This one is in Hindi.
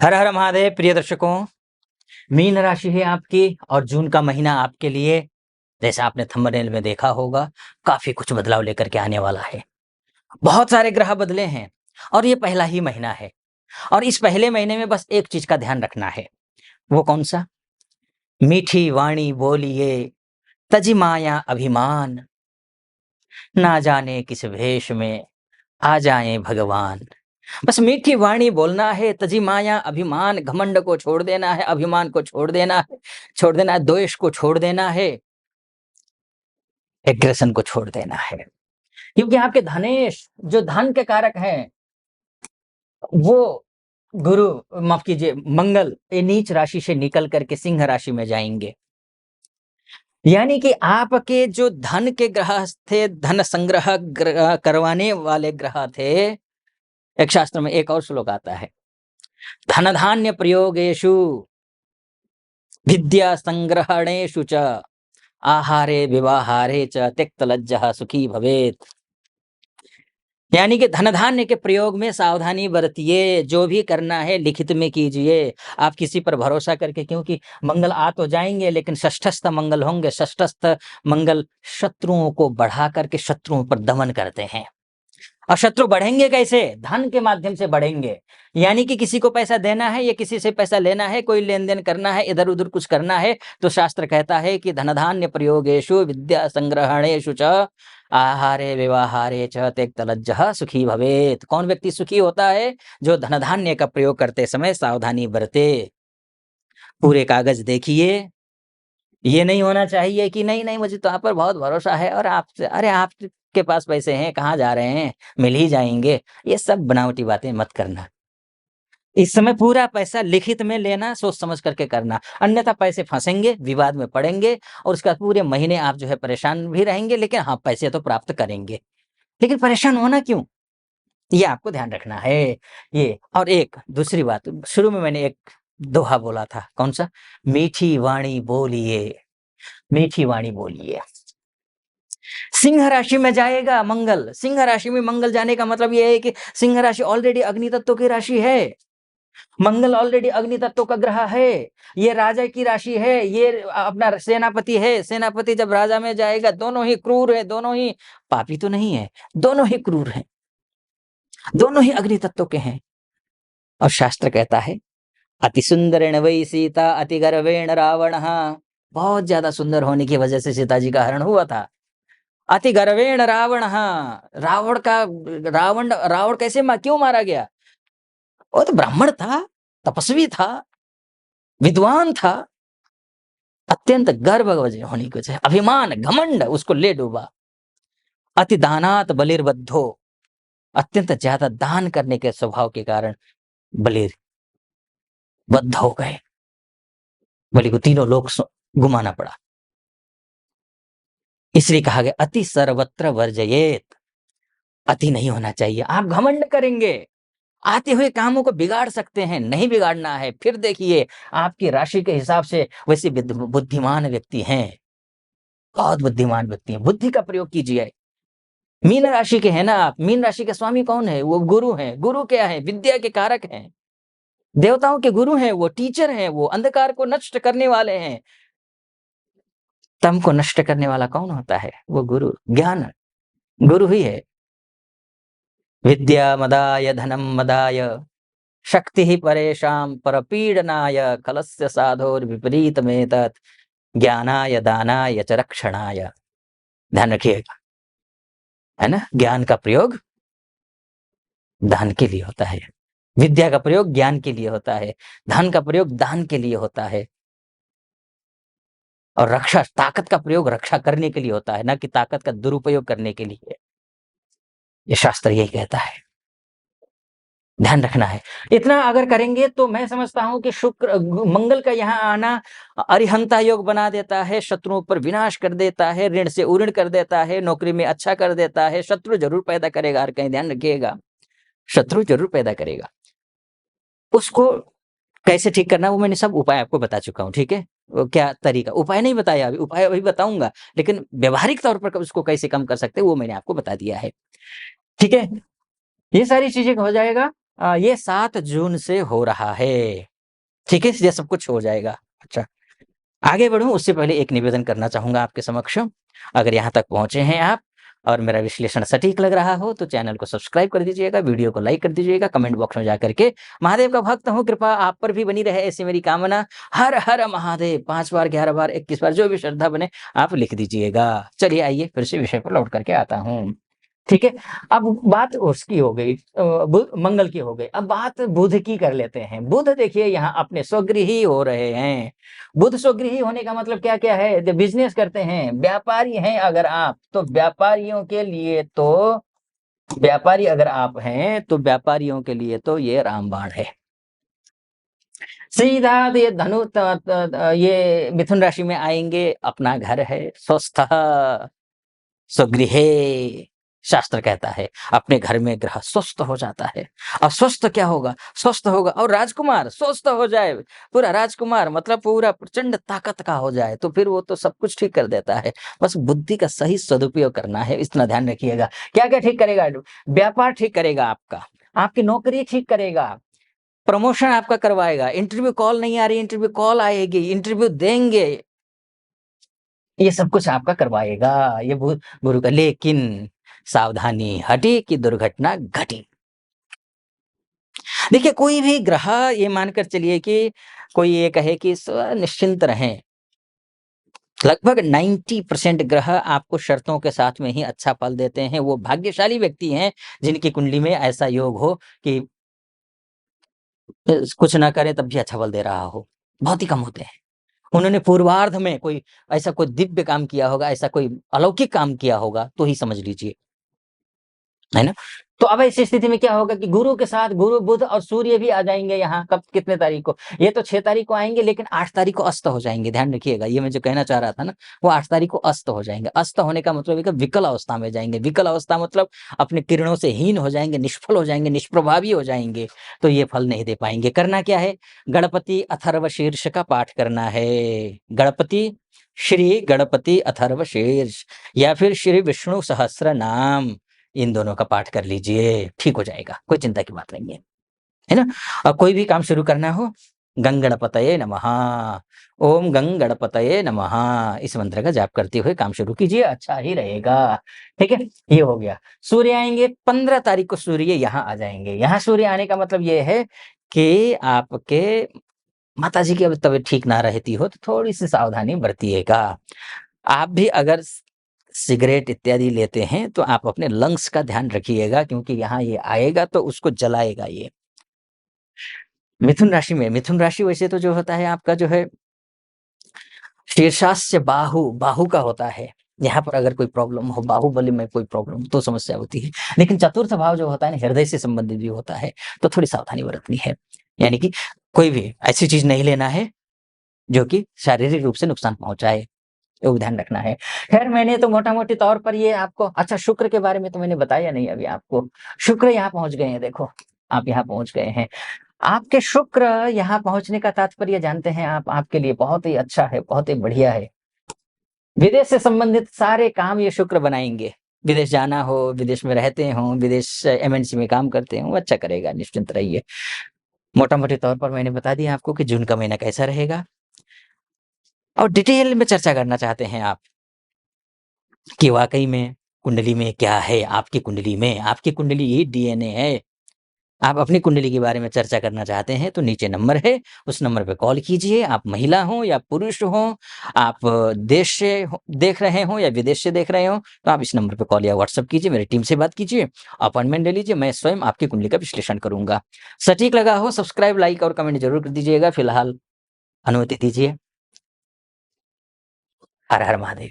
हर हर महादेव। प्रिय दर्शकों, मीन राशि है आपकी और जून का महीना आपके लिए, जैसा आपने थंबनेल में देखा होगा, काफी कुछ बदलाव लेकर के आने वाला है। बहुत सारे ग्रह बदले हैं और ये पहला ही महीना है। और इस पहले महीने में बस एक चीज का ध्यान रखना है। वो कौन सा? मीठी वाणी बोलिए, तजी माया अभिमान, ना जाने किस भेष में आ जाए भगवान। बस मीठी वाणी बोलना है, तजी माया अभिमान, घमंड को छोड़ देना है, अभिमान को छोड़ देना है, द्वेष को छोड़ देना है, एग्रेशन को छोड़ देना है। क्योंकि आपके धनेश जो धन के कारक हैं, वो गुरु, माफ कीजिए, मंगल, ये नीच राशि से निकल करके सिंह राशि में जाएंगे। यानी कि आपके जो धन के ग्रह थे, धन संग्रह करवाने वाले ग्रह थे। एक शास्त्र में एक और श्लोक आता है, धन धान्य प्रयोगेषु विद्या संग्रहणेषु च आहारे विवाहारे च त्यक्त लज्जः सुखी भवेत्। यानी कि धन धान्य के प्रयोग में सावधानी बरतिए, जो भी करना है लिखित में कीजिए। आप किसी पर भरोसा करके, क्योंकि मंगल आ तो जाएंगे लेकिन षष्ठस्थ मंगल होंगे। षष्ठस्थ मंगल शत्रुओं को बढ़ा करके शत्रुओं पर दमन करते हैं। और शत्रु बढ़ेंगे कैसे? धन के माध्यम से बढ़ेंगे। यानी कि किसी को पैसा देना है या किसी से पैसा लेना है, कोई लेन देन करना है, इधर उधर कुछ करना है, तो शास्त्र कहता है कि धन धान्य प्रयोगेषु विद्या संग्रहणेषु च आहारे व्यवहारे च त्यक्त लज्जः सुखी भवेत्। कौन व्यक्ति सुखी होता है? जो धन धान्य का प्रयोग करते समय सावधानी बरते। पूरे कागज देखिए। ये नहीं होना चाहिए कि नहीं नहीं, मुझे तो आप पर बहुत भरोसा है और आपसे, अरे आपके पास पैसे हैं, कहाँ जा रहे हैं, मिल ही जाएंगे। ये सब बनावटी बातें मत करना। इस समय पूरा पैसा लिखित में लेना, सोच समझ करके करना, अन्यथा पैसे फंसेंगे, विवाद में पड़ेंगे और उसके बाद पूरे महीने आप जो है परेशान भी रहेंगे। लेकिन हाँ, पैसे तो प्राप्त करेंगे, लेकिन परेशान होना क्यों? ये आपको ध्यान रखना है। ये और एक दूसरी बात, शुरू में मैंने एक दोहा बोला था, कौन सा? मीठी वाणी बोलिए, मीठी वाणी बोलिए। सिंह राशि में जाएगा मंगल। सिंह राशि में मंगल जाने का मतलब यह है कि सिंह राशि ऑलरेडी अग्नि तत्व की राशि है। मंगल ऑलरेडी अग्नि तत्व का ग्रह है। ये राजा की राशि है, ये अपना सेनापति है। सेनापति जब राजा में जाएगा, दोनों ही क्रूर है, दोनों ही पापी तो नहीं है, दोनों ही क्रूर हैं, दोनों ही अग्नि तत्व के हैं। और शास्त्र कहता है, अति सुंदरेण वै सीता अति गर्वेण रावण। बहुत ज्यादा सुंदर होने की वजह से सीता जी का हरण हुआ था। अति गर्वेण रावण, रावण कैसे क्यों मारा गया? वो तो ब्राह्मण था, तपस्वी था, विद्वान था। अत्यंत गर्व होने की वजह, अभिमान, घमंड उसको ले डूबा। अति दानात बलिर्बद्धो, अत्यंत ज्यादा दान करने के स्वभाव के कारण बलिर बद्ध हो गए। बलि को तीनों लोग गुमाना पड़ा। इसलिए कहा गया अति सर्वत्र वर्जयेत। अति नहीं होना चाहिए। आप घमंड करेंगे, आते हुए कामों को बिगाड़ सकते हैं, नहीं बिगाड़ना है। फिर देखिए, आपकी राशि के हिसाब से वैसे बुद्धिमान व्यक्ति हैं, बहुत बुद्धिमान व्यक्ति हैं। बुद्धि का प्रयोग कीजिए। मीन राशि के हैं ना आप। मीन राशि के स्वामी कौन है? वो गुरु हैं। गुरु क्या है? विद्या के कारक हैं, देवताओं के गुरु हैं, वो टीचर हैं, वो अंधकार को नष्ट करने वाले हैं। तम को नष्ट करने वाला कौन होता है? वो गुरु, ज्ञान गुरु ही है। विद्या मदाय धनम मदाय शक्ति परेशान परपीडनाय कलस्य साधोर विपरीत में तत् ज्ञानाय दानाय च रक्षणाय। ध्यान रखिएगा, है ना। ज्ञान का प्रयोग दान के लिए होता है, विद्या का प्रयोग ज्ञान के लिए होता है, धन का प्रयोग दान के लिए होता है, और रक्षा, ताकत का प्रयोग रक्षा करने के लिए होता है, ना कि ताकत का दुरुपयोग करने के लिए। ये शास्त्र यही कहता है, ध्यान रखना है। इतना अगर करेंगे तो मैं समझता हूं कि शुक्र मंगल का यहाँ आना अरिहंता योग बना देता है, शत्रुओं पर विनाश कर देता है, ऋण से उऋण कर देता है, नौकरी में अच्छा कर देता है। शत्रु जरूर पैदा करेगा, हर कहीं ध्यान रखिएगा, शत्रु जरूर पैदा करेगा। उसको कैसे ठीक करना, वो मैंने सब उपाय आपको बता चुका हूँ, ठीक है। वो क्या तरीका, उपाय नहीं बताया अभी, उपाय अभी बताऊंगा, लेकिन व्यवहारिक तौर पर उसको कैसे कम कर सकते हैं वो मैंने आपको बता दिया है, ठीक है। ये सारी चीजें हो जाएगा ये 7 जून से हो रहा है। ठीक है? ये सब कुछ हो जाएगा। अच्छा, आगे बढ़ूँ उससे पहले एक निवेदन करना चाहूँगा आपके समक्ष। अगर यहाँ तक पहुँचे हैं आप और मेरा विश्लेषण सटीक लग रहा हो तो चैनल को सब्सक्राइब कर दीजिएगा, वीडियो को लाइक कर दीजिएगा, कमेंट बॉक्स में जाकर के महादेव का भक्त हूँ, कृपा आप पर भी बनी रहे ऐसी मेरी कामना। हर हर महादेव 5 बार, 11 बार, 21 बार जो भी श्रद्धा बने आप लिख दीजिएगा। चलिए आइए फिर से विषय पर लौट करके आता हूँ। ठीक है? अब बात उसकी हो गई मंगल की हो गई। अब बात बुध की कर लेते हैं। बुध देखिए यहाँ अपने स्वगृही हो रहे हैं। बुध स्वगृही होने का मतलब क्या-क्या है? जो बिज़नेस करते हैं, व्यापारी हैं अगर आप, तो व्यापारियों के लिए तो व्यापारी अगर आप हैं, तो व्यापारियों के लिए तो ये रामबाण है। सीधा ये धनु त त त ये मिथुन राशि में आएँगे, अपना घर है, स्वस्थः स्वगृहे शास्त्र कहता है, अपने घर में ग्रह स्वस्थ हो जाता है। अब स्वस्थ क्या होगा? स्वस्थ होगा और राजकुमार स्वस्थ हो जाए, पूरा राजकुमार मतलब पूरा प्रचंड ताकत का हो जाए, तो फिर वो तो सब कुछ ठीक कर देता है। बस बुद्धि का सही सदुपयोग करना है, इतना ध्यान रखिएगा। क्या-क्या ठीक करेगा? व्यापार ठीक करेगा आपका, आपकी नौकरी ठीक करेगा, प्रमोशन आपका करवाएगा, इंटरव्यू कॉल नहीं आ रही, इंटरव्यू कॉल आएगी, इंटरव्यू देंगे। ये सब कुछ आपका करवाएगा, ये गुरु का लेकिन सावधानी हटी कि दुर्घटना घटी। देखिए कोई भी ग्रह ये मानकर चलिए कि कोई ये कहे कि निश्चिंत रहें, लगभग 90% ग्रह आपको शर्तों के साथ में ही अच्छा फल देते हैं। वो भाग्यशाली व्यक्ति हैं जिनकी कुंडली में ऐसा योग हो कि कुछ ना करें तब भी अच्छा फल दे रहा हो, बहुत ही कम होते हैं। उन्होंने पूर्वार्ध में कोई ऐसा कोई दिव्य काम किया होगा, ऐसा कोई अलौकिक काम किया होगा, तो ही समझ लीजिए। है ना? तो अब ऐसी स्थिति में क्या होगा कि गुरु के साथ गुरु, बुध और सूर्य भी आ जाएँगे यहाँ कब कितने तारीख को? ये तो 6 तारीख को आएँगे लेकिन 8 तारीख को अस्त हो जाएँगे, ध्यान रखिएगा। ये मैं जो कहना चाह रहा था ना, वो 8 तारीख को अस्त हो जाएँगे। अस्त होने का मतलब है कि विकल अवस्था में जाएँगे। विकल अवस्था मतलब अपने किरणों से हीन हो जाएँगे, निष्फल हो जाएँगे, निष्प्रभावी हो जाएँगे, तो ये फल नहीं दे पाएँगे। करना क्या है? गणपति अथर्व शीर्ष का पाठ करना है। श्री गणपति अथर्व शीर्ष या फिर श्री विष्णु सहस्त्र नाम। इन दोनों का पाठ कर लीजिए, ठीक हो जाएगा, कोई चिंता की बात नहीं है। है ना? और कोई भी काम शुरू करना हो, गंगणपतये नमः, ओम गंगणपतये नमः इस मंत्र का जाप करते हुए काम शुरू कीजिए, अच्छा ही रहेगा। ठीक है? ये हो गया। सूर्य आएँगे 15 तारीख को सूर्य यहाँ आ जाएँगे। यहाँ सूर्य आने का मतलब ये है कि आपके माताजी की अगर तबीयत ठीक ना रहती हो, तो थोड़ी-सी सावधानी बरतिएगा। आप भी अगर सिगरेट इत्यादि लेते हैं, तो आप अपने लंग्स का ध्यान रखिएगा क्योंकि यहाँ ये आएगा तो उसको जलाएगा ये। मिथुन राशि वैसे तो जो होता है आपका जो है शीर्षास्य बाहु, बाहु का होता है। यहाँ पर अगर कोई प्रॉब्लम हो, बाहुबली में कोई प्रॉब्लम तो समस्या होती है। लेकिन चतुर्थ भाव जो होता है ना हृदय से संबंधित भी होता है, तो थोड़ी सावधानी बरतनी है। यानी कि कोई भी ऐसी चीज़ नहीं लेना है, जो कि शारीरिक रूप से नुकसान पहुँचाए। वो ध्यान रखना है। ख़ैर मैंने तो मोटा-मोटी तौर पर ये आपको अच्छा शुक्र के बारे में तो मैंने बताया नहीं अभी आपको। शुक्र यहाँ पहुँच गए हैं देखो, आप यहाँ पहुँच गए हैं। आपके शुक्र यहाँ पहुँचने का तात्पर्य जानते हैं आप, आपके लिए बहुत ही अच्छा है, बहुत ही बढ़िया है। विदेश से संबंधित सारे काम ये शुक्र बनाएँगे। विदेश जाना हो, विदेश में रहते हों, विदेश एमएनसी में काम करते हों, अच्छा करेगा, निश्चिंत रहिए। मोटा-मोटे तौर पर मैंने बता दिया आपको कि जून का महीना कैसा रहेगा और डिटेल में चर्चा करना चाहते हैं आप। कि वाक़ई में कुंडली में क्या है आपकी कुंडली ही डीएनए है। आप अपनी कुंडली के बारे में चर्चा करना चाहते हैं तो नीचे नंबर है, उस नंबर पे कॉल कीजिए। आप महिला हों या पुरुष हों, आप देश से हो देख रहे हों या विदेश से देख रहे हों, तो आप इस नंबर पे कॉल या व्हाट्सएप कीजिए, मेरी टीम से बात कीजिए, अपॉइंटमेंट ले लीजिए, मैं स्वयं आपकी कुंडली का विश्लेषण करूँगा। सटीक लगा हो सब्सक्राइब, लाइक और कमेंट ज़रूर कर दीजिएगा। फिलहाल अनुमति दीजिए। हर हर महादेव।